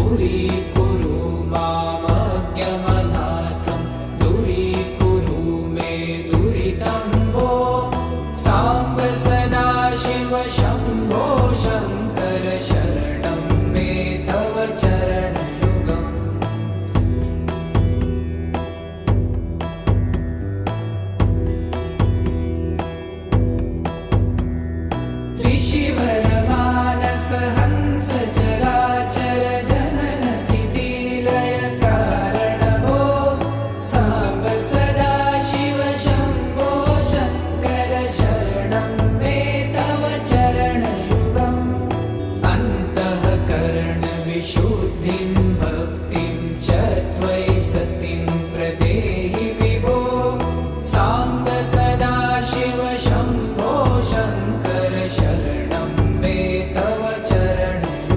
दूरीकुरु मामज्ञमनाथं दूरीकुरु मे दुरितं वो साम्ब सदा शिव शम्भो शङ्कर शरणं मे तव चरणयुगम् त्रिशिवरमानस हंस चराचर जनन स्थितिलय कारणभो साम्ब सदा शिव शम्भो शङ्कर शरणं मे तव चरणयुगम् अन्तःकरणविशुद्धि